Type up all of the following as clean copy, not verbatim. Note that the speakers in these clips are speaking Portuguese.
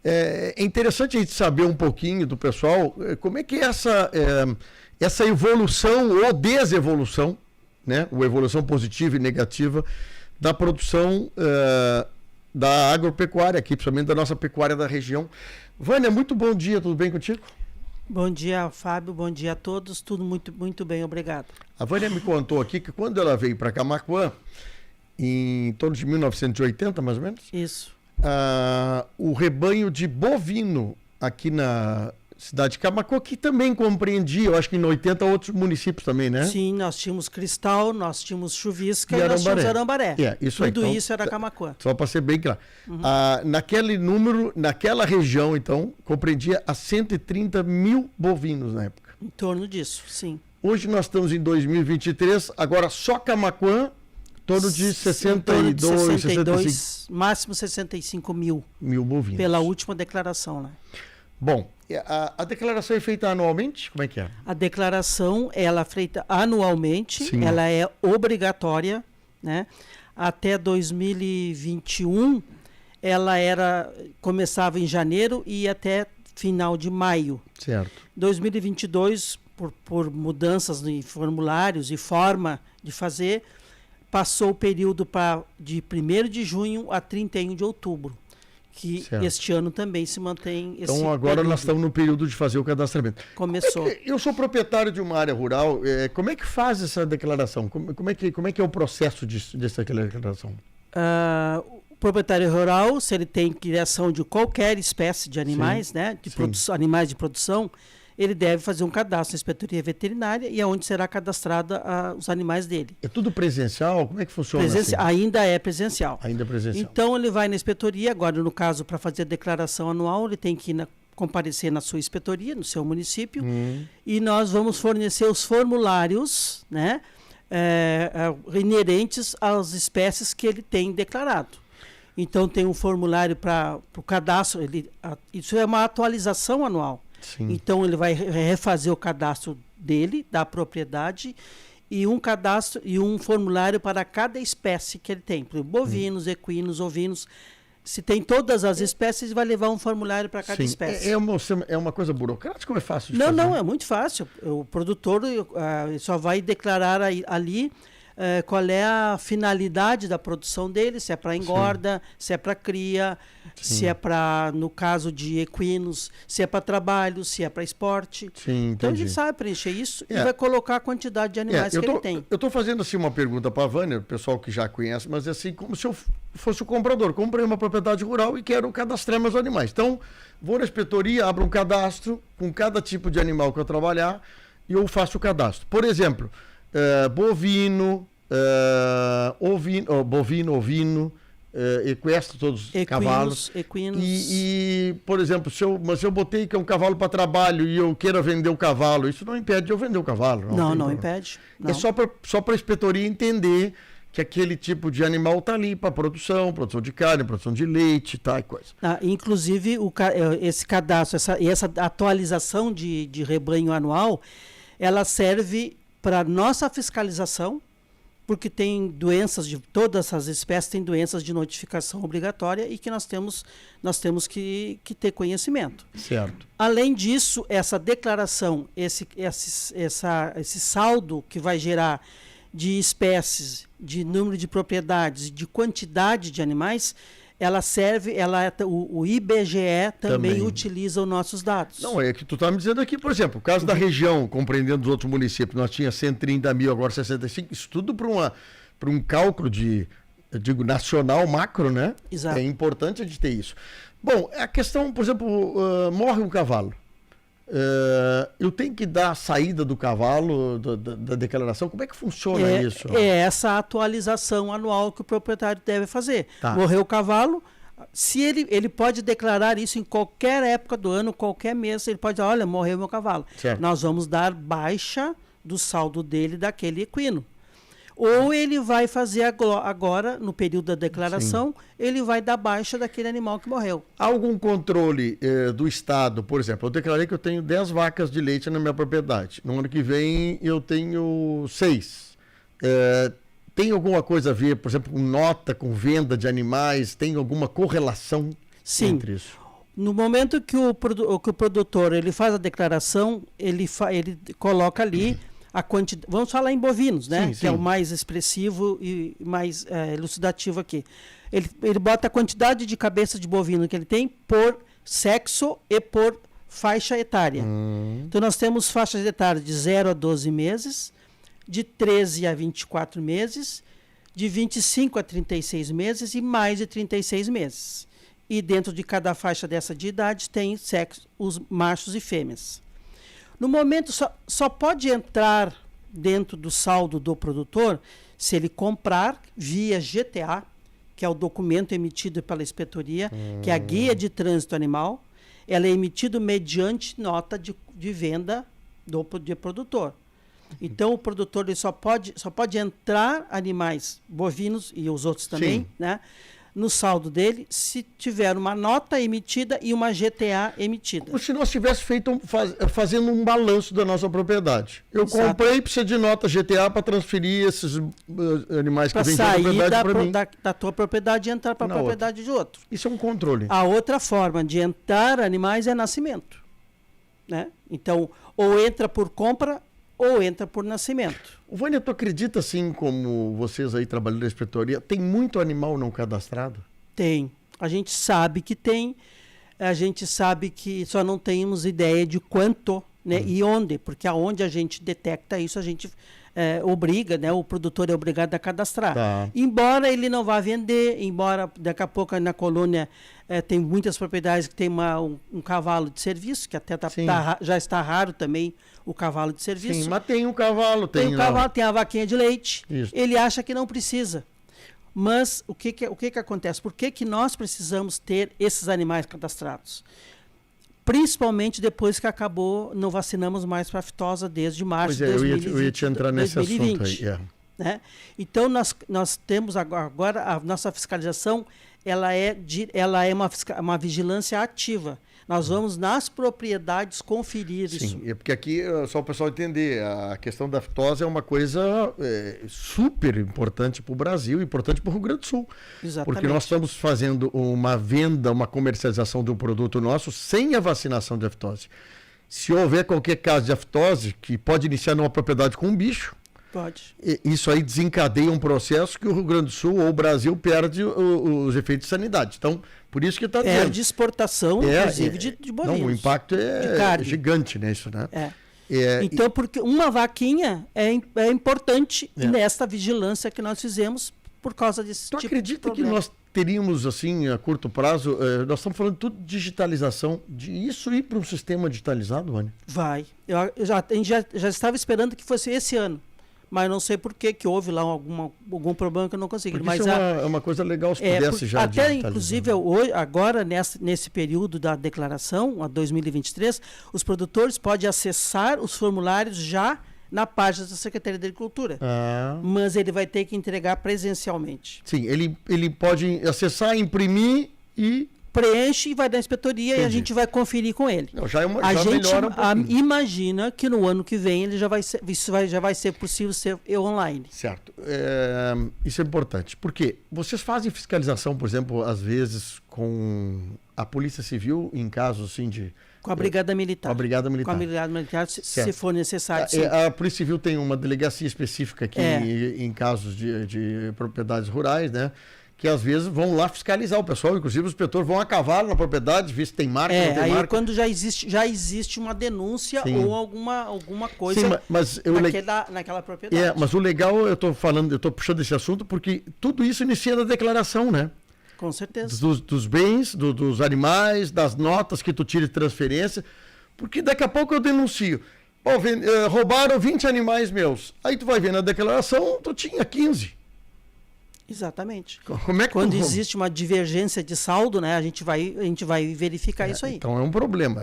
É interessante a gente saber um pouquinho do pessoal como é que essa evolução ou desevolução, né? Ou evolução positiva e negativa da produção da agropecuária aqui, principalmente da nossa pecuária da região. Vânia, muito bom dia, tudo bem contigo? Bom dia, Fábio, bom dia a todos, tudo muito, muito bem, obrigado. A Vânia me contou aqui que quando ela veio para Camaquã, em torno de 1980, mais ou menos, isso. O rebanho de bovino aqui na cidade de Camaquã, que também compreendia, eu acho que em 80 outros municípios também, né? Sim, nós tínhamos Cristal, nós tínhamos Chuvisca e nós tínhamos Arambaré. Isso aí. Tudo Então, isso era Camaquã. Só para ser bem claro. Naquele número, naquela região, então, compreendia a 130 mil bovinos na época. Em torno disso, sim. Hoje nós estamos em 2023, agora só Camaquã, em torno de 62, máximo 65 mil bovinos. Pela última declaração, né? Bom, a declaração é feita anualmente? Como é que é? A declaração, ela é feita anualmente, Sim. Ela é obrigatória, né? Até 2021, ela começava em janeiro e ia até final de maio. Certo. 2022, por mudanças em formulários e forma de fazer, passou o período de 1º de junho a 31 de outubro. Que certo. Este ano também se mantém esse Então agora período. Nós estamos no período de fazer o cadastramento. Começou. Eu sou proprietário de uma área rural, como é que faz essa declaração? Como é que é o processo dessa declaração? O proprietário rural, se ele tem criação de qualquer espécie de animais, né, animais de produção, ele deve fazer um cadastro na Inspetoria Veterinária e é onde será cadastrada os animais dele. É tudo presencial? Como é que funciona assim? Ainda é presencial. Ainda é presencial. Então ele vai na inspetoria, agora no caso para fazer a declaração anual, ele tem que comparecer na sua inspetoria, no seu município, e nós vamos fornecer os formulários, né, inerentes às espécies que ele tem declarado. Então tem um formulário para o cadastro, isso é uma atualização anual. Sim. Então ele vai refazer o cadastro dele, da propriedade, e um cadastro e um formulário para cada espécie que ele tem. Por exemplo, bovinos, equinos, ovinos. Se tem todas as espécies, vai levar um formulário para cada espécie. É uma coisa burocrática ou é fácil de fazer? Não, é muito fácil. O produtor só vai declarar ali qual é a finalidade da produção dele, se é para engorda, se é para cria, se é para, no caso de equinos, se é para trabalho, se é para esporte. Sim, então ele sabe preencher isso e vai colocar a quantidade de animais que ele tem. Eu estou fazendo assim uma pergunta para a Vânia, o pessoal que já conhece, mas é assim como se eu fosse o comprador. Comprei uma propriedade rural e quero cadastrar meus animais. Então, vou na inspetoria, abro um cadastro com cada tipo de animal que eu trabalhar e eu faço o cadastro. Por exemplo, bovino, ovino, equestre, todos os cavalos. Equinos. E, por exemplo, se eu botei que é um cavalo para trabalho e eu queira vender o cavalo, isso não impede de eu vender o cavalo. Não impede. Não. É só para a inspetoria entender que aquele tipo de animal está ali para produção de carne, produção de leite, tá, e coisa. Inclusive, esse cadastro, essa atualização de rebanho anual, ela serve para nossa fiscalização, porque tem doenças de todas as espécies, tem doenças de notificação obrigatória e que nós temos que ter conhecimento. Certo. Além disso, essa declaração, esse saldo que vai gerar de espécies, de número de propriedades, de quantidade de animais, ela serve, o IBGE também utiliza os nossos dados. Não, é que tu está me dizendo aqui, por exemplo, o caso da região, compreendendo os outros municípios, nós tínhamos 130 mil, agora 65, isso tudo para um cálculo nacional, macro, né? Exato. É importante a gente ter isso. Bom, a questão, por exemplo, morre um cavalo. Eu tenho que dar a saída do cavalo da declaração? Como é que funciona isso? É essa atualização anual que o proprietário deve fazer. Tá. Morreu o cavalo, se ele pode declarar isso em qualquer época do ano, qualquer mês, ele pode dizer, olha, morreu meu cavalo. Certo. Nós vamos dar baixa do saldo dele daquele equino. Ou ele vai fazer agora, no período da declaração, ele vai dar baixa daquele animal que morreu. Há algum controle do Estado? Por exemplo, eu declarei que eu tenho 10 vacas de leite na minha propriedade. No ano que vem eu tenho 6. Tem alguma coisa a ver, por exemplo, com nota, com venda de animais? Tem alguma correlação entre isso? No momento que que o produtor ele faz a declaração, ele coloca ali a quantidade. Vamos falar em bovinos, né? Sim, que é o sim. mais expressivo e mais elucidativo aqui. Ele bota a quantidade de cabeça de bovino que ele tem por sexo e por faixa etária. Então nós temos faixas etárias de 0 a 12 meses, de 13 a 24 meses, de 25 a 36 meses e mais de 36 meses. E dentro de cada faixa dessa de idade tem sexo, os machos e fêmeas. No momento, só pode entrar dentro do saldo do produtor se ele comprar via GTA, que é o documento emitido pela inspetoria, que é a guia de trânsito animal. Ela é emitida mediante nota de venda de produtor. Então, o produtor ele só pode entrar animais bovinos e os outros também, Sim. né, no saldo dele, se tiver uma nota emitida e uma GTA emitida. Como se nós tivesse fazendo um balanço da nossa propriedade. Eu Exato. comprei, precisa de nota GTA para transferir esses animais que Para vêm da sair propriedade para mim. da tua propriedade e entrar para a Na propriedade de outro. Isso é um controle. A outra forma de entrar animais é nascimento, né? Então, ou entra por compra ou entra por nascimento. Vânia, tu acredita, assim como vocês aí trabalhando na inspetoria, tem muito animal não cadastrado? Tem. A gente sabe que tem, a gente sabe que só não temos ideia de quanto, né, e onde, porque aonde a gente detecta isso, a gente obriga, né, o produtor é obrigado a cadastrar. Tá. Embora ele não vá vender, embora daqui a pouco na colônia tem muitas propriedades que tem um cavalo de serviço, que até Sim. já está raro também o cavalo de serviço. Sim, mas tem um cavalo, Tem o cavalo, tem a vaquinha de leite. Isso. Ele acha que não precisa. Mas o que acontece? Por que nós precisamos ter esses animais cadastrados? Principalmente depois que não vacinamos mais para a aftosa desde março Pois é, de 2020. eu ia te entrar nesse 2020, assunto aí. né? Então, nós temos agora a nossa fiscalização, ela é uma vigilância ativa. Nós vamos nas propriedades conferir isso. Sim, é porque aqui, só o pessoal entender, a questão da aftose é uma coisa super importante para o Brasil, importante para o Rio Grande do Sul. Exatamente. Porque nós estamos fazendo uma venda, uma comercialização de um produto nosso sem a vacinação de aftose. Se houver qualquer caso de aftose, que pode iniciar numa propriedade com um bicho, Pode. isso aí desencadeia um processo que o Rio Grande do Sul ou o Brasil perde os efeitos de sanidade. Então, por isso que está dizendo. Perde exportação, inclusive, de bovinos. Não, o impacto é gigante nisso, né? Então, porque uma vaquinha é importante nesta vigilância que nós fizemos por causa desse Tu tipo acredita de que nós teríamos, assim, a curto prazo, nós estamos falando tudo de digitalização, de isso ir para um sistema digitalizado, Vânia? Vai. A gente já estava esperando que fosse esse ano. Mas não sei por que houve lá algum problema que eu não consegui. Porque mas isso é uma coisa legal se pudesse já até digitalizar. inclusive hoje, agora nesse período da declaração, a 2023, os produtores podem acessar os formulários já na página da Secretaria da Agricultura. Mas ele vai ter que entregar presencialmente. Sim, ele pode acessar, imprimir e... preenche e vai da inspetoria. Entendi. E a gente vai conferir com ele. Não, já a gente melhora um pouquinho. imagina que no ano que vem ele já vai ser possível ser online. Certo. Isso é importante. Porque vocês fazem fiscalização, por exemplo, às vezes com a Polícia Civil em casos assim de... Com a Brigada Militar. Com a Brigada Militar. Com a Brigada Militar, se for necessário. Sim. A Polícia Civil tem uma delegacia específica aqui em casos de propriedades rurais, né? Que às vezes vão lá fiscalizar o pessoal, inclusive os inspetores vão a cavalo na propriedade, ver se tem marca, não tem aí marca. Quando já existe uma denúncia Sim. ou alguma coisa Sim, mas naquela propriedade. Mas o legal, eu estou puxando esse assunto porque tudo isso inicia da declaração, né? Com certeza. Dos bens, dos animais, das notas que tu tira de transferência, porque daqui a pouco eu denuncio. Pô, roubaram 20 animais meus. Aí tu vai ver na declaração, tu tinha 15. Exatamente. Como é que Quando existe uma divergência de saldo, né, a gente vai verificar isso aí. Então é um problema.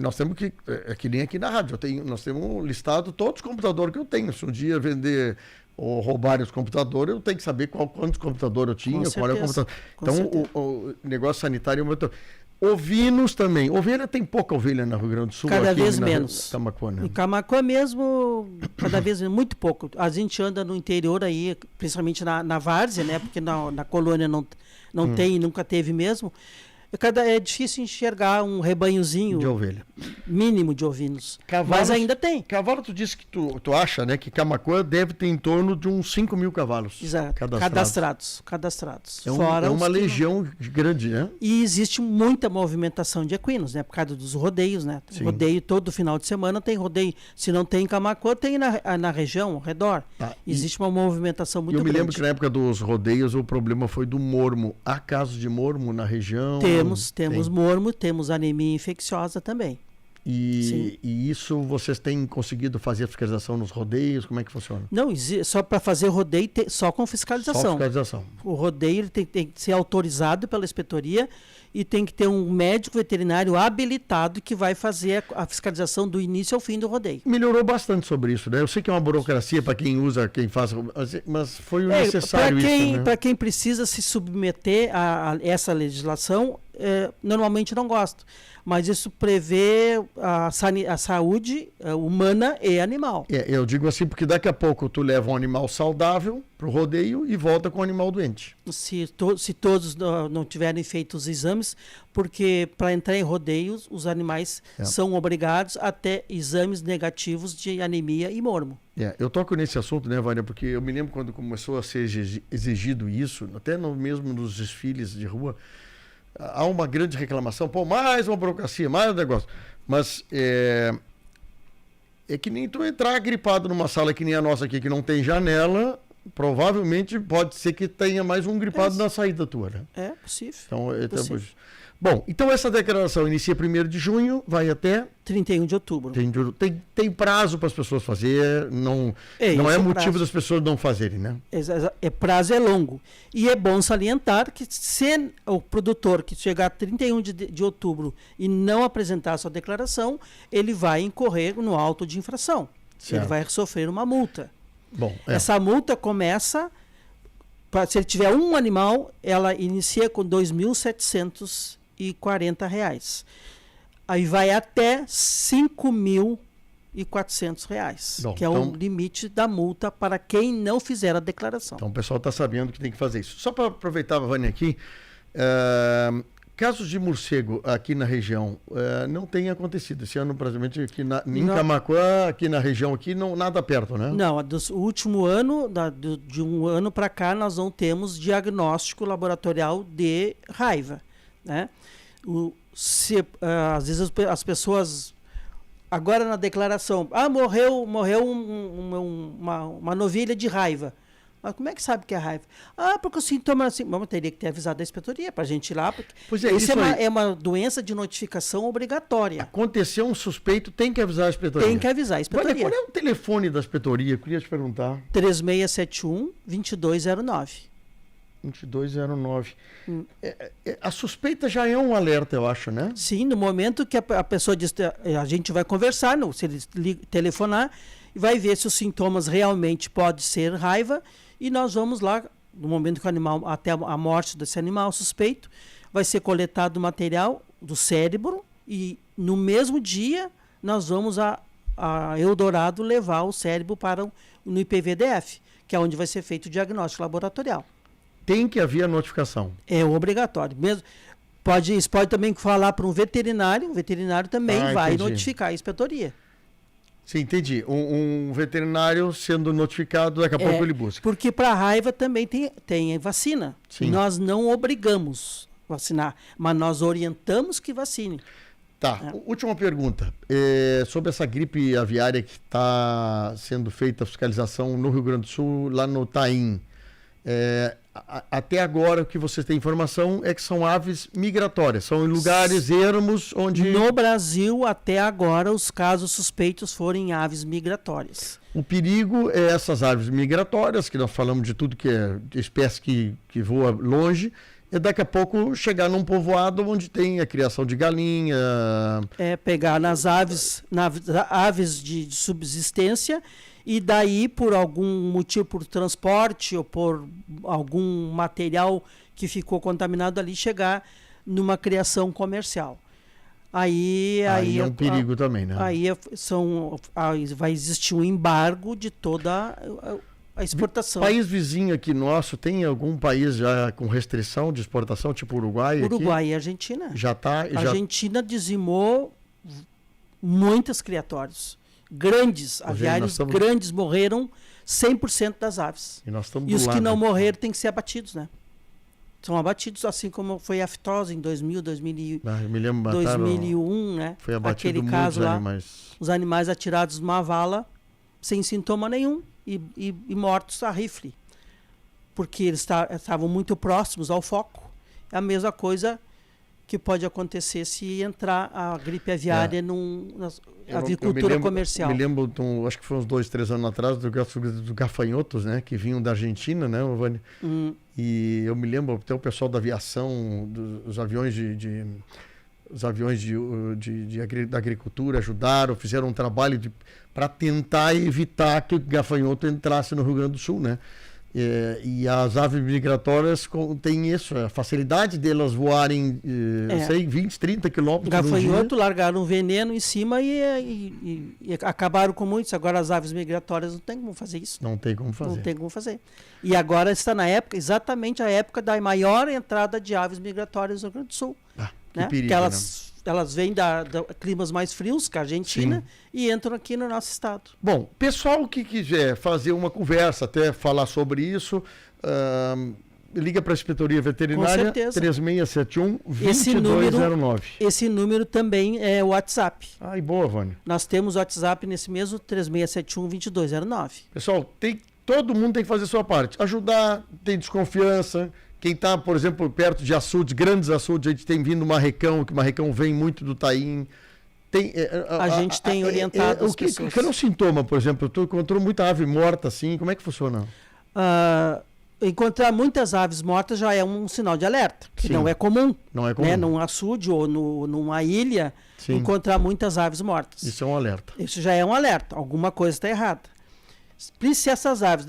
Nós temos que. É que nem aqui na rádio. Nós temos listado todos os computadores que eu tenho. Se um dia vender ou roubarem os computadores, eu tenho que saber quantos computadores eu tinha, qual é o computador. Então o negócio sanitário é muito. Ovinos também. Ovelha tem pouca ovelha no Rio Grande do Sul. Cada aqui vez menos. Camaquã, né? Em Camaquã mesmo, cada vez muito pouco. A gente anda no interior aí, principalmente na várzea, né? Porque na colônia não tem e nunca teve mesmo. É difícil enxergar um rebanhozinho De ovelha. mínimo de ovinos. Cavalos- Mas ainda tem. Cavalo, tu disse que tu acha, né, que Camaquã deve ter em torno de uns 5 mil cavalos. Exato. Cadastrados. É, Fora é os uma que não. legião grande, né? E existe muita movimentação de equinos, né? Por causa dos rodeios, né? Sim. Rodeio todo final de semana tem rodeio. Se não tem em Camaquã, tem na região, ao redor. Tá, Existe uma movimentação muito eu me grande. lembro que na época dos rodeios o problema foi do mormo. Há casos de mormo na região? Temos Tem. mormo, temos anemia infecciosa também. E isso vocês têm conseguido fazer a fiscalização nos rodeios? Como é que funciona? Não, só para fazer rodeio, só com fiscalização. Só fiscalização. O rodeio ele tem que ser autorizado pela inspetoria e tem que ter um médico veterinário habilitado que vai fazer a fiscalização do início ao fim do rodeio. Melhorou bastante sobre isso, né? Eu sei que é uma burocracia para quem usa, quem faz, mas foi o necessário isso, né? Para quem precisa se submeter a essa legislação, normalmente não gosto. Mas isso prevê a saúde humana e animal. Eu digo assim porque daqui a pouco tu leva um animal saudável para o rodeio e volta com um animal doente. Se todos não tiverem feito os exames, porque para entrar em rodeios, os animais são obrigados a ter exames negativos de anemia e mormo. Eu toco nesse assunto, né, Vânia, porque eu me lembro quando começou a ser exigido isso, até mesmo nos desfiles de rua, há uma grande reclamação, mais uma burocracia, mais um negócio. Mas é que nem tu entrar gripado numa sala que nem a nossa aqui, que não tem janela, provavelmente pode ser que tenha mais um gripado na saída tua, né? É possível. Então, bom, então essa declaração inicia 1º de junho, vai até 31 de outubro. Tem prazo para as pessoas fazer, não é motivo prazo das pessoas não fazerem, né? Prazo é longo. E é bom salientar que se o produtor que chegar a 31 de outubro e não apresentar a sua declaração, ele vai incorrer no auto de infração. Certo. Ele vai sofrer uma multa. Bom, Essa multa começa, se ele tiver um animal, ela inicia com R$ 2.740. Aí vai até R$ 5.400, que é o limite da multa para quem não fizer a declaração. Então o pessoal está sabendo que tem que fazer isso. Só para aproveitar, Vânia, aqui, casos de morcego aqui na região não tem acontecido. Esse ano, praticamente, aqui em Camaquã, aqui na região, aqui, não, nada perto, né? Não, o último ano, de um ano para cá, nós não temos diagnóstico laboratorial de raiva, né? Às vezes as pessoas, agora na declaração, morreu uma novilha de raiva. Mas como é que sabe que é raiva? Porque o sintoma é assim. Mas teria que ter avisado a inspetoria para a gente ir lá. Isso é uma doença de notificação obrigatória. Aconteceu um suspeito, tem que avisar a inspetoria. Tem que avisar a inspetoria. Qual é o telefone da inspetoria? Eu queria te perguntar. 3671-2209. 2209. A suspeita já é um alerta, eu acho, né? Sim, no momento que a pessoa diz, a gente vai conversar, se ele telefonar, e vai ver se os sintomas realmente podem ser raiva, e nós vamos lá, no momento que o animal, até a morte desse animal suspeito, vai ser coletado o material do cérebro, e no mesmo dia nós vamos a Eldorado levar o cérebro no IPVDF, que é onde vai ser feito o diagnóstico laboratorial. Tem que haver a notificação. É obrigatório. Mesmo, pode também falar para um veterinário, o veterinário também vai notificar a inspetoria. Sim, entendi. Um veterinário sendo notificado, daqui a pouco ele busca. Porque para a raiva também tem vacina. Sim. Nós não obrigamos a vacinar, mas nós orientamos que vacine. Tá, última pergunta. Sobre essa gripe aviária que está sendo feita a fiscalização no Rio Grande do Sul, lá no Taim. Até agora, o que vocês têm informação é que são aves migratórias, são em lugares ermos onde... No Brasil, até agora, os casos suspeitos foram em aves migratórias. O perigo é essas aves migratórias, que nós falamos de tudo que é de espécie que voa longe, e daqui a pouco chegar num povoado onde tem a criação de galinha... pegar nas aves de subsistência... E daí, por algum motivo, por transporte ou por algum material que ficou contaminado ali, chegar numa criação comercial. Aí é um perigo também, né? Aí vai existir um embargo de toda a exportação. País vizinho aqui nosso, tem algum país já com restrição de exportação, tipo Uruguai? Uruguai aqui? e Argentina. Já está. A Argentina dizimou muitos criatórios. Grandes, aviários grandes morreram 100% das aves. E os que não morreram têm que ser abatidos, né? São abatidos, assim como foi a fitose em 2000, 2001, né? Foi abatido aquele caso lá, animais. Os animais atirados numa vala sem sintoma nenhum e mortos a rifle, porque eles estavam muito próximos ao foco. É a mesma coisa que pode acontecer se entrar a gripe aviária na avicultura comercial. Eu me lembro, acho que foi uns 2, 3 anos atrás, dos gafanhotos, né? Que vinham da Argentina, né, Vânia? E eu me lembro até o pessoal da aviação, dos aviões da agricultura ajudaram, fizeram um trabalho para tentar evitar que o gafanhoto entrasse no Rio Grande do Sul, né? E as aves migratórias têm isso, a facilidade delas voarem, 20, 30 quilômetros. Gafanhoto largaram um veneno em cima e acabaram com muitos. Agora as aves migratórias não tem como fazer isso. Não tem como fazer. E agora está na época, exatamente a época da maior entrada de aves migratórias no Rio Grande do Sul. Que perigo, porque elas vêm da climas mais frios que a Argentina. Sim. E entram aqui no nosso estado. Bom, pessoal que quiser fazer uma conversa, até falar sobre isso, liga para a Inspetoria Veterinária 3671-2209. Esse número também é o WhatsApp. Ai, boa, Vânia. Nós temos o WhatsApp nesse mesmo 3671-2209. Pessoal, todo mundo tem que fazer a sua parte. Ajudar, tem desconfiança. Quem está, por exemplo, perto de açudes, grandes açudes, a gente tem vindo marrecão, que o marrecão vem muito do taim. A gente tem orientado as pessoas. O que é um sintoma, por exemplo? Tu encontrou muita ave morta assim, como é que funciona? Encontrar muitas aves mortas já é um sinal de alerta, que não é comum. Não é comum. Né? Num açude ou numa ilha, encontrar muitas aves mortas. Isso é um alerta. Isso já é um alerta. Alguma coisa está errada. Se essas aves,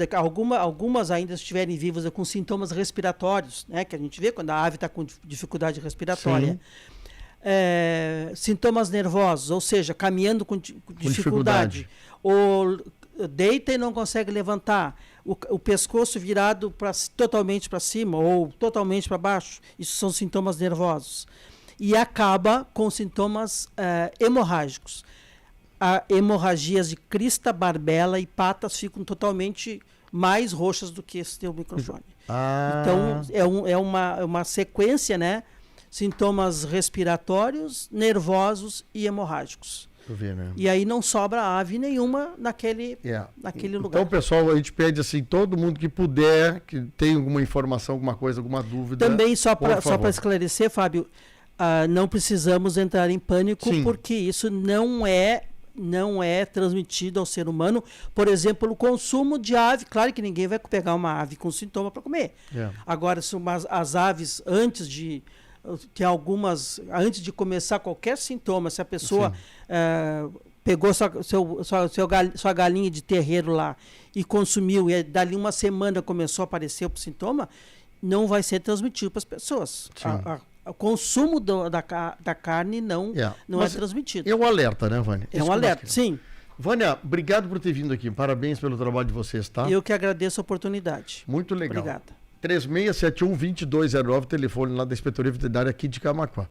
algumas ainda estiverem vivas com sintomas respiratórios, né, que a gente vê quando a ave está com dificuldade respiratória, sintomas nervosos, ou seja, caminhando com dificuldade, ou deita e não consegue levantar, o pescoço virado totalmente para cima ou totalmente para baixo, isso são sintomas nervosos. E acaba com sintomas hemorrágicos. Hemorragias de crista, barbela e patas ficam totalmente mais roxas do que esse teu microfone. Então, é uma sequência, né? Sintomas respiratórios, nervosos e hemorrágicos. Né? E aí não sobra ave nenhuma naquele lugar. Então, pessoal, a gente pede assim, todo mundo que puder, que tem alguma informação, alguma coisa, alguma dúvida. Também, só para esclarecer, Fábio, não precisamos entrar em pânico, porque isso não é transmitido ao ser humano. Por exemplo, o consumo de ave. Claro que ninguém vai pegar uma ave com sintoma para comer. Agora, se as aves, antes de começar qualquer sintoma, se a pessoa pegou sua galinha de terreiro lá e consumiu, e dali uma semana começou a aparecer o sintoma, não vai ser transmitido para as pessoas. O consumo da carne não é transmitido. É um alerta, né, Vânia? É um alerta, sim. Vânia, obrigado por ter vindo aqui. Parabéns pelo trabalho de vocês, tá? Eu que agradeço a oportunidade. Muito legal. Obrigada. 3671-2209, telefone lá da Inspetoria Veterinária aqui de Camaquã.